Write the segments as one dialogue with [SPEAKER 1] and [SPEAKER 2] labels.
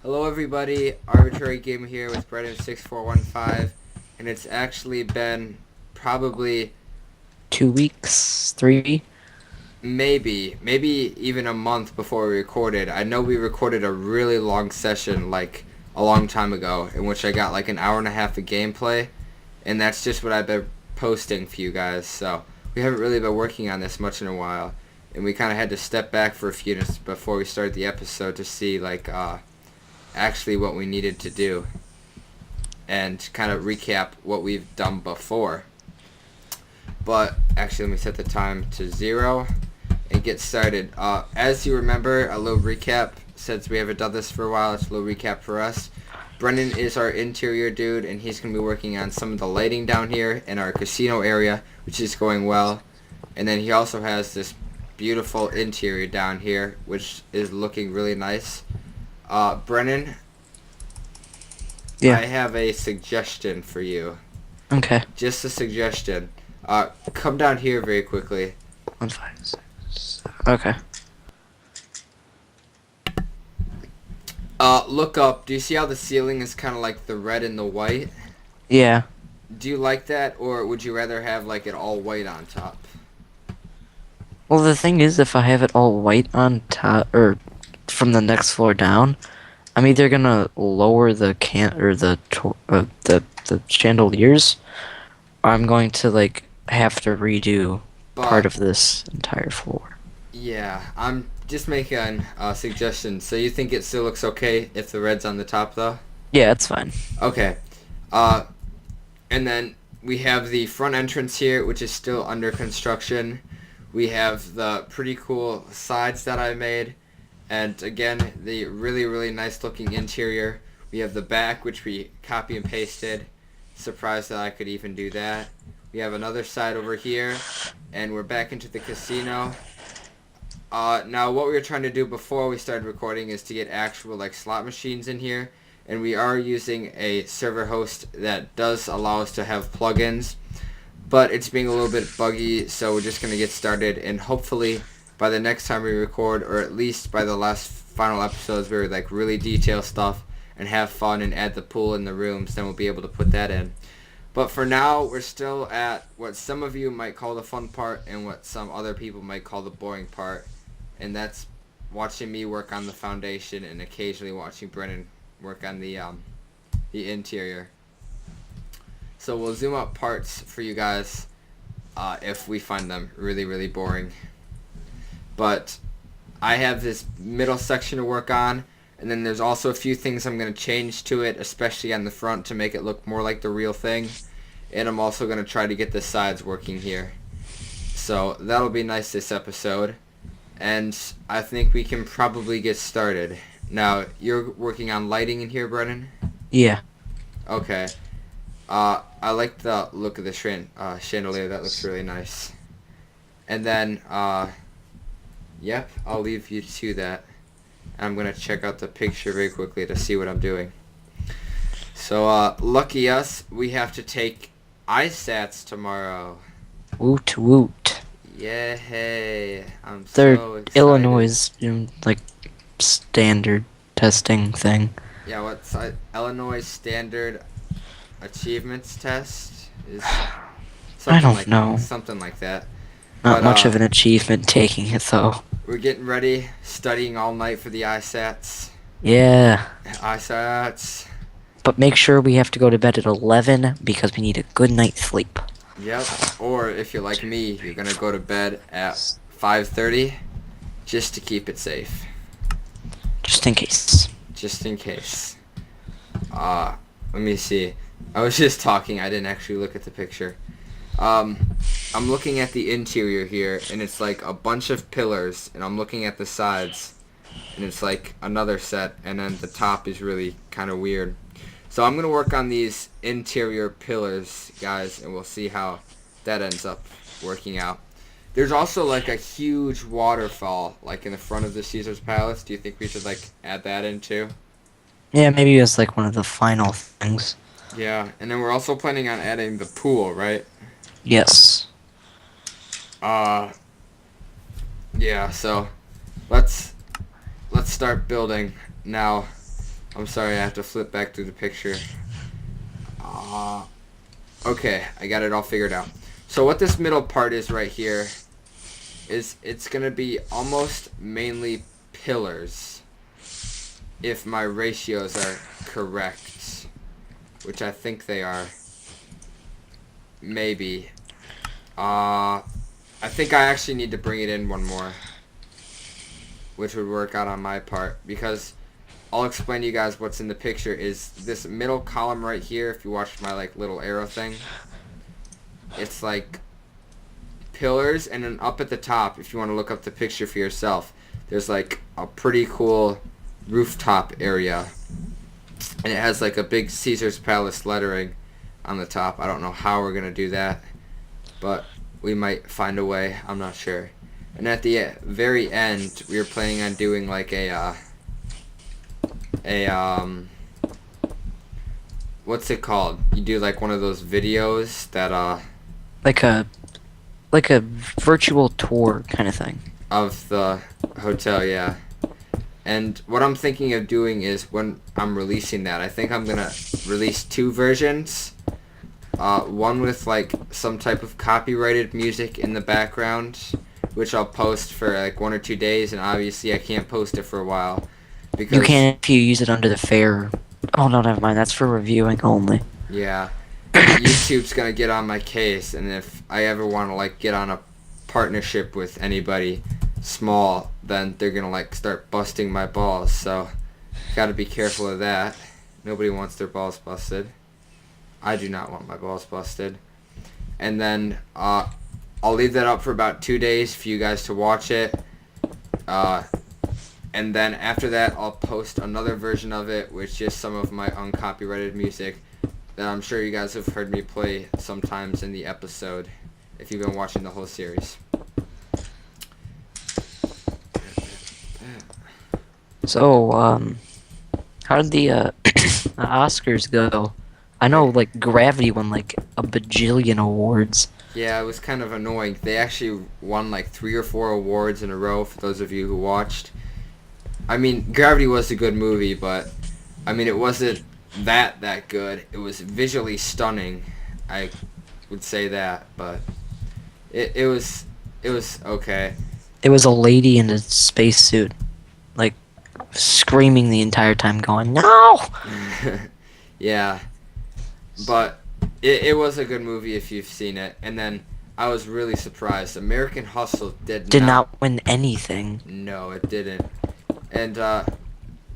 [SPEAKER 1] Hello everybody, Arbitrary Gamer here with Brennan6415, and it's actually been probably
[SPEAKER 2] 2 weeks, three.
[SPEAKER 1] maybe even a month before we recorded. I know we recorded a really long session like a long time ago in which I got like an hour and a half of gameplay, and that's just what I've been posting for you guys. So we haven't really been working on this much in a while, and we kind of had to step back for a few minutes before we started the episode to see like actually what we needed to do and kind of recap what we've done before. But actually, let me set the time to 0 and get started. As you remember, a little recap, since we haven't done this for a while, it's a little recap for us. Brendan is our interior dude, and he's going to be working on some of the lighting down here in our casino area, which is going well. And then he also has this beautiful interior down here, which is looking really nice. Brennan, I
[SPEAKER 2] Yeah.
[SPEAKER 1] have a suggestion for you.
[SPEAKER 2] Okay.
[SPEAKER 1] Just a suggestion. Come down here very quickly.
[SPEAKER 2] 1, 5, 6. Okay.
[SPEAKER 1] Look up. Do you see how the ceiling is kind of like the red and the white?
[SPEAKER 2] Yeah.
[SPEAKER 1] Do you like that, or would you rather have like it all white on top?
[SPEAKER 2] Well, the thing is, if I have it all white on top, or from the next floor down, I'm either gonna lower the the chandeliers, or I'm going to like have to redo part
[SPEAKER 1] But
[SPEAKER 2] of this entire floor.
[SPEAKER 1] yeah, I'm just making a suggestion. So you think it still looks okay if the red's on the top, though?
[SPEAKER 2] Yeah, it's fine.
[SPEAKER 1] Okay. Uh, and then we have the front entrance here, which is still under construction. We have the pretty cool sides that I made. And again, the really, really nice looking interior. We have the back, which we copy and pasted. Surprised that I could even do that. We have another side over here. And we're back into the casino. Now, what we were trying to do before we started recording is to get actual like slot machines in here. And we are using a server host that does allow us to have plugins. But it's being a little bit buggy, so we're just going to get started. And hopefully by the next time we record, or at least by the last final episodes where we like really detail stuff and have fun and add the pool in the rooms, then we'll be able to put that in. But for now, we're still at what some of you might call the fun part and what some other people might call the boring part. And that's watching me work on the foundation and occasionally watching Brennan work on the interior. So we'll zoom up parts for you guys if we find them really, really boring. But I have this middle section to work on, and then there's also a few things I'm going to change to it, especially on the front to make it look more like the real thing. And I'm also going to try to get the sides working here. So that'll be nice this episode. And I think we can probably get started. Now, you're working on lighting in here, Brennan?
[SPEAKER 2] Yeah.
[SPEAKER 1] Okay. I like the look of the chandelier. That looks really nice. And then, yep, I'll leave you to that. I'm going to check out the picture very quickly to see what I'm doing. So, lucky us, we have to take ISATs tomorrow.
[SPEAKER 2] Woot woot.
[SPEAKER 1] Yay. I'm
[SPEAKER 2] They're
[SPEAKER 1] so excited.
[SPEAKER 2] Illinois' like standard testing thing.
[SPEAKER 1] Yeah, what's Illinois Standard Achievements Test? Is
[SPEAKER 2] I don't
[SPEAKER 1] like,
[SPEAKER 2] know.
[SPEAKER 1] something like that.
[SPEAKER 2] Not
[SPEAKER 1] But,
[SPEAKER 2] much of an achievement taking it though.
[SPEAKER 1] we're getting ready, studying all night for the ISATs.
[SPEAKER 2] Yeah.
[SPEAKER 1] ISATs.
[SPEAKER 2] But make sure we have to go to bed at 11 because we need a good night's sleep.
[SPEAKER 1] Yep. Or if you're like me, you're gonna go to bed at 5:30, just to keep it safe,
[SPEAKER 2] Just in case.
[SPEAKER 1] just in case. Let me see. I was just talking. I didn't actually look at the picture. I'm looking at the interior here, and it's like a bunch of pillars, and I'm looking at the sides, and it's like another set, and then the top is really kind of weird. So I'm going to work on these interior pillars, guys, and we'll see how that ends up working out. There's also like a huge waterfall, like in the front of the Caesar's Palace. Do you think we should like add that in too?
[SPEAKER 2] Yeah, maybe it's like one of the final things.
[SPEAKER 1] Yeah, and then we're also planning on adding the pool, right?
[SPEAKER 2] Yes.
[SPEAKER 1] Uh, yeah, so let's start building now. I'm sorry, I have to flip back through the picture. Uh, okay, I got it all figured out. So what this middle part is right here is it's gonna be almost mainly pillars if my ratios are correct, which I think they are. Maybe. I think I actually need to bring it in one more, which would work out on my part, because I'll explain to you guys what's in the picture is this middle column right here. If you watch my like little arrow thing, it's like pillars, and then up at the top, if you want to look up the picture for yourself, there's like a pretty cool rooftop area, and it has like a big Caesar's Palace lettering on the top. I don't know how we're gonna do that, but we might find a way. I'm not sure. And at the very end, we were planning on doing like what's it called? You do like one of those videos that
[SPEAKER 2] Like a virtual tour kind of thing.
[SPEAKER 1] of the hotel, yeah. And what I'm thinking of doing is when I'm releasing that, I think I'm gonna release two versions. One with like some type of copyrighted music in the background, which I'll post for like 1 or 2 days, and obviously I can't post it for a while because
[SPEAKER 2] You can if you use it under the fair. Oh no, never mind. That's for reviewing only.
[SPEAKER 1] yeah, YouTube's gonna get on my case, and if I ever want to like get on a partnership with anybody small, then they're gonna like start busting my balls. So, gotta be careful of that. Nobody wants their balls busted. I do not want my balls busted. And then I'll leave that up for about 2 days for you guys to watch it. And then after that, I'll post another version of it with just some of my uncopyrighted music that I'm sure you guys have heard me play sometimes in the episode if you've been watching the whole series.
[SPEAKER 2] So, how did the the Oscars go? I know like Gravity won like a bajillion awards.
[SPEAKER 1] Yeah, it was kind of annoying. They actually won like 3 or 4 awards in a row for those of you who watched. I mean, Gravity was a good movie, but I mean, it wasn't that good. It was visually stunning. I would say that, but it was okay.
[SPEAKER 2] It was a lady in a spacesuit, like screaming the entire time, going "No!"
[SPEAKER 1] Yeah, but it was a good movie if you've seen it. And then I was really surprised. American Hustle did
[SPEAKER 2] not win anything.
[SPEAKER 1] No, it didn't. And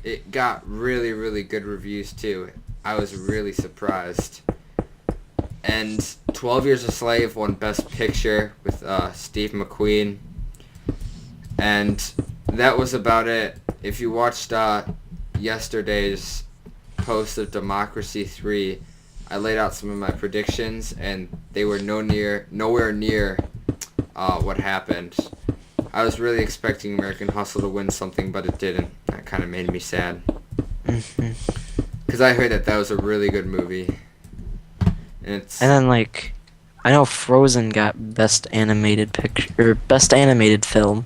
[SPEAKER 1] it got really good reviews too. I was really surprised. And 12 Years a Slave won Best Picture with Steve McQueen. And that was about it. If you watched yesterday's post of Democracy 3, I laid out some of my predictions, and they were nowhere near what happened. I was really expecting American Hustle to win something, but it didn't. That kind of made me sad. Because I heard that was a really good movie. And
[SPEAKER 2] then like, I know Frozen got Best Animated Picture or Best Animated Film.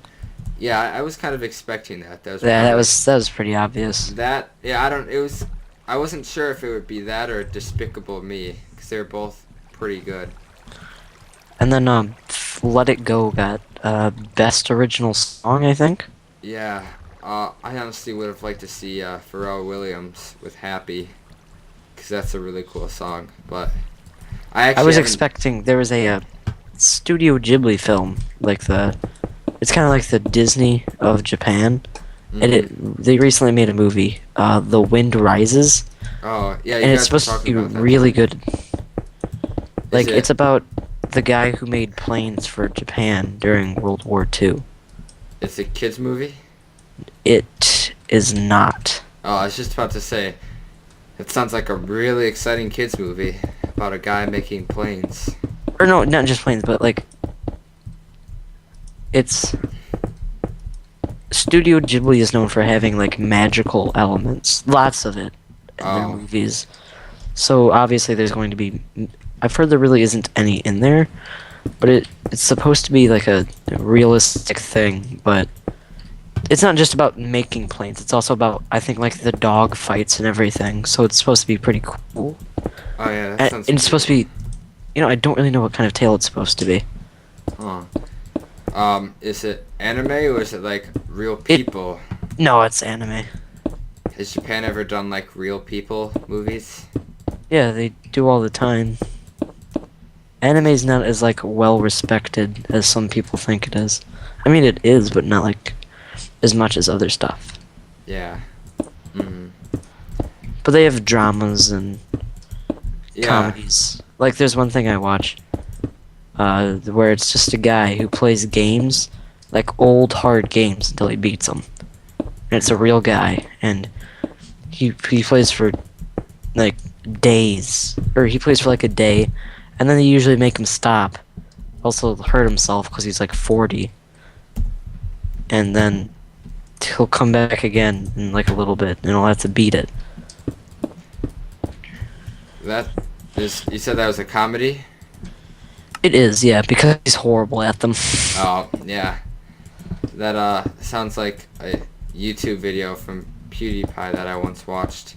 [SPEAKER 1] Yeah, I was kind of expecting that.
[SPEAKER 2] That was pretty obvious.
[SPEAKER 1] I wasn't sure if it would be that or Despicable Me, because they were both pretty good.
[SPEAKER 2] And then Let It Go got Best Original Song, I think.
[SPEAKER 1] Yeah, I honestly would have liked to see Pharrell Williams with Happy, because that's a really cool song. But I was
[SPEAKER 2] expecting there was a Studio Ghibli film, it's kind of like the Disney of Japan.
[SPEAKER 1] Mm-hmm.
[SPEAKER 2] And they recently made a movie, The Wind Rises.
[SPEAKER 1] Oh, yeah,
[SPEAKER 2] and it's supposed to be really good. It's about the guy who made planes for Japan during World War II.
[SPEAKER 1] It's a kids movie?
[SPEAKER 2] It is not.
[SPEAKER 1] Oh, I was just about to say, it sounds like a really exciting kids movie about a guy making planes.
[SPEAKER 2] Or no, not just planes, but it's... Studio Ghibli is known for having magical elements, lots of it in their movies. So obviously there's going to be, I've heard there really isn't any in there, but it's supposed to be like a realistic thing, but it's not just about making planes. It's also about, I think, like the dog fights and everything. So it's supposed to be pretty cool.
[SPEAKER 1] Oh yeah, that
[SPEAKER 2] And,
[SPEAKER 1] sounds.
[SPEAKER 2] and it's supposed to be, I don't really know what kind of tale it's supposed to be.
[SPEAKER 1] Huh. Is it anime or is it like real people?
[SPEAKER 2] No, it's anime.
[SPEAKER 1] Has Japan ever done like real people movies?
[SPEAKER 2] Yeah, they do all the time. Anime's not as like well respected as some people think it is. I mean, it is, but not like as much as other stuff.
[SPEAKER 1] Yeah. Mm.
[SPEAKER 2] But they have dramas and
[SPEAKER 1] Yeah.
[SPEAKER 2] comedies. Like, there's one thing I watch, where it's just a guy who plays games, like old hard games, until he beats them. And it's a real guy, and he plays for like days, or he plays for like a day, and then they usually make him stop. Also hurt himself because he's like 40, and then he'll come back again in like a little bit, and he'll have to beat it.
[SPEAKER 1] That is. You said that was a comedy.
[SPEAKER 2] It is, yeah, because he's horrible at them.
[SPEAKER 1] Oh yeah. That sounds like a YouTube video from PewDiePie that I once watched,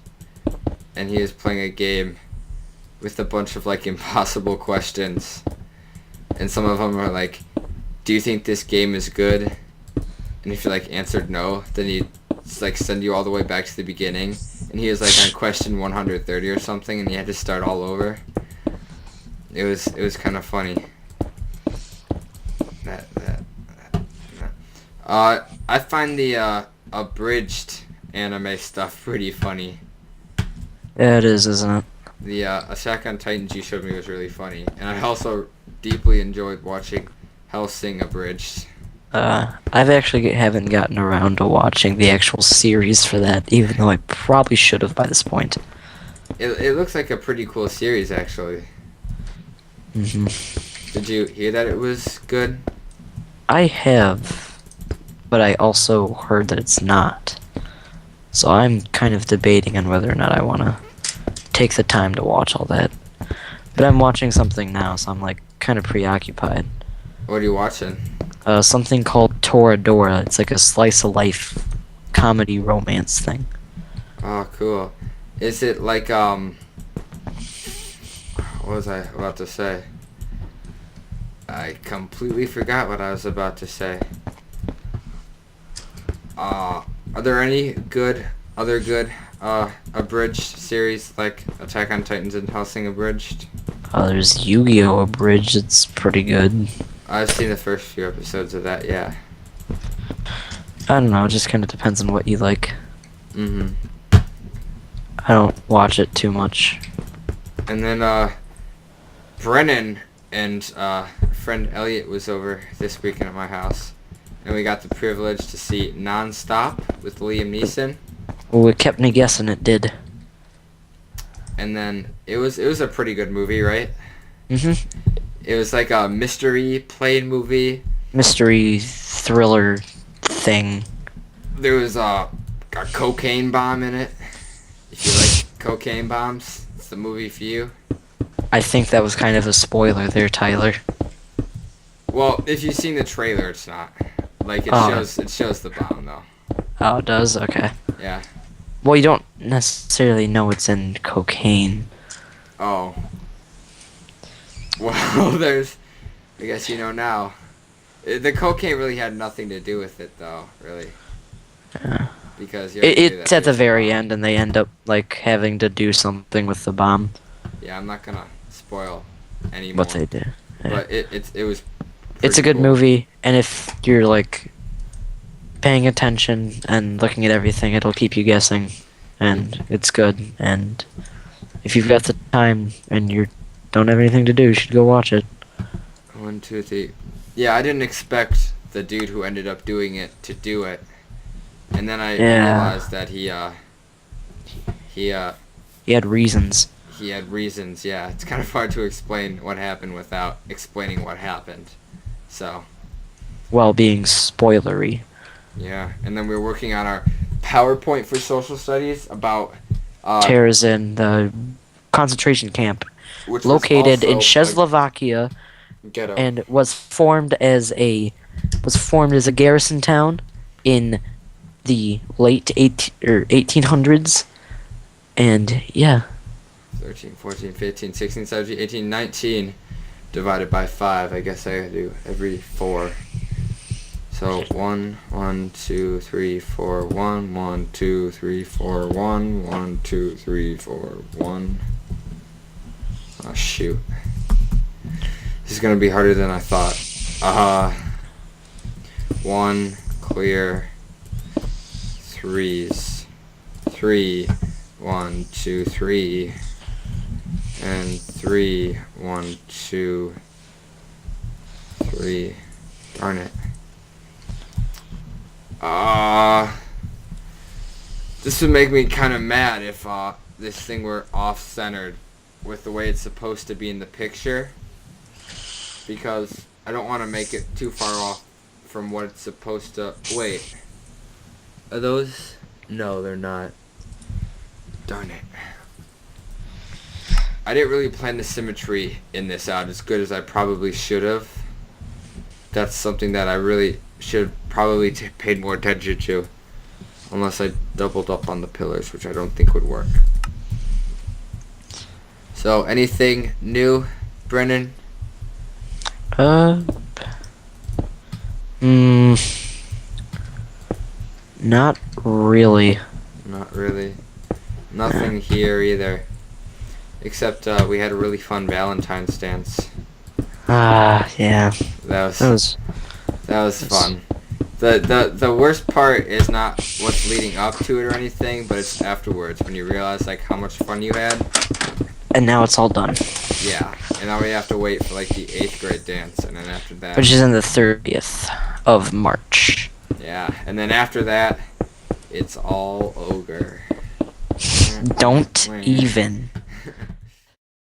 [SPEAKER 1] and he was playing a game with a bunch of like impossible questions, and some of them are like, "Do you think this game is good?" And if you like answered no, then he'd like send you all the way back to the beginning, and he was like on question 130 or something, and he had to start all over. It was kind of funny. I find the abridged anime stuff pretty funny.
[SPEAKER 2] Yeah, it is, isn't it?
[SPEAKER 1] The Attack on Titans you showed me was really funny, and I also deeply enjoyed watching Hellsing abridged.
[SPEAKER 2] I've actually haven't gotten around to watching the actual series for that, even though I probably should have by this point.
[SPEAKER 1] It looks like a pretty cool series, actually.
[SPEAKER 2] hmm
[SPEAKER 1] Did you hear that it was good?
[SPEAKER 2] I have, but I also heard that it's not. So I'm kind of debating on whether or not I want to take the time to watch all that. But I'm watching something now, so I'm like kind of preoccupied.
[SPEAKER 1] What are you watching?
[SPEAKER 2] Something called Toradora. It's like a slice of life comedy romance thing.
[SPEAKER 1] Oh, cool. Is it like what was I about to say? I completely forgot what I was about to say. Are there any other good abridged series like Attack on Titans and Hellsing abridged?
[SPEAKER 2] There's Yu-Gi-Oh! Abridged. It's pretty good.
[SPEAKER 1] I've seen the first few episodes of that, yeah.
[SPEAKER 2] I don't know. It just kind of depends on what you like.
[SPEAKER 1] Mhm.
[SPEAKER 2] I don't watch it too much.
[SPEAKER 1] And then Brennan and friend Elliot was over this weekend at my house, and we got the privilege to see Non-Stop with Liam Neeson.
[SPEAKER 2] Well, it kept me guessing. It did.
[SPEAKER 1] And then it was a pretty good movie, right?
[SPEAKER 2] Mhm.
[SPEAKER 1] It was like a mystery plane movie.
[SPEAKER 2] Mystery thriller thing.
[SPEAKER 1] There was a cocaine bomb in it. If you like cocaine bombs, it's the movie for you.
[SPEAKER 2] I think that was kind of a spoiler there, Tyler.
[SPEAKER 1] Well, if you've seen the trailer, it's not. Like it shows the bomb though.
[SPEAKER 2] Oh, it does? Okay.
[SPEAKER 1] Yeah.
[SPEAKER 2] Well, you don't necessarily know it's in cocaine.
[SPEAKER 1] Oh. Well, I guess you know now. The cocaine really had nothing to do with it, though, really.
[SPEAKER 2] Yeah.
[SPEAKER 1] Because
[SPEAKER 2] It's at the very end, and they end up, like, having to do something with the bomb.
[SPEAKER 1] Yeah, I'm not gonna spoil anymore.
[SPEAKER 2] What they do. Yeah.
[SPEAKER 1] But it was.
[SPEAKER 2] It's a
[SPEAKER 1] pretty
[SPEAKER 2] good
[SPEAKER 1] cool.
[SPEAKER 2] movie, and if you're, like, paying attention and looking at everything, it'll keep you guessing. And it's good, and if you've got the time and you don't have anything to do, you should go watch it.
[SPEAKER 1] 1, 2, 3. Yeah, I didn't expect the dude who ended up doing it to do it, and then I realized that he
[SPEAKER 2] had reasons.
[SPEAKER 1] He had reasons. Yeah, it's kind of hard to explain what happened without explaining what happened. So.
[SPEAKER 2] While being spoilery.
[SPEAKER 1] Yeah, and then we were working on our PowerPoint for social studies about
[SPEAKER 2] Terezin, the concentration camp,
[SPEAKER 1] which
[SPEAKER 2] located in
[SPEAKER 1] was also
[SPEAKER 2] Czechoslovakia,
[SPEAKER 1] a ghetto.
[SPEAKER 2] and was formed as a garrison town in the late 1800s, and yeah.
[SPEAKER 1] 13, 14, 15, 16, 17, 18, 19 divided by 5. I guess I gotta do every 4. So 1, 1, 2, 3, 4, 1, 1, 2, 3, 4, 1, 1, 2, 3, 4, 1. Oh shoot. This is gonna be harder than I thought. 1, clear, 3s. 3, 1, 2, 3. And 3, 1, 2, 3. Darn it. This would make me kind of mad if this thing were off-centered with the way it's supposed to be in the picture, because I don't want to make it too far off from what it's supposed to. Wait, are those? No, they're not. Darn it. I didn't really plan the symmetry in this out as good as I probably should have. That's something that I really should have probably paid more attention to. Unless I doubled up on the pillars, which I don't think would work. So, anything new, Brennan?
[SPEAKER 2] Not really.
[SPEAKER 1] Not really. Nothing here either. Except we had a really fun Valentine's dance.
[SPEAKER 2] Yeah.
[SPEAKER 1] That was fun. The worst part is not what's leading up to it or anything, but it's afterwards when you realize like how much fun you had.
[SPEAKER 2] And now it's all done.
[SPEAKER 1] Yeah, and now we have to wait for like the 8th grade dance, and then after that.
[SPEAKER 2] Which is on the 30th of March.
[SPEAKER 1] Yeah, and then after that, it's all ogre.
[SPEAKER 2] Don't even.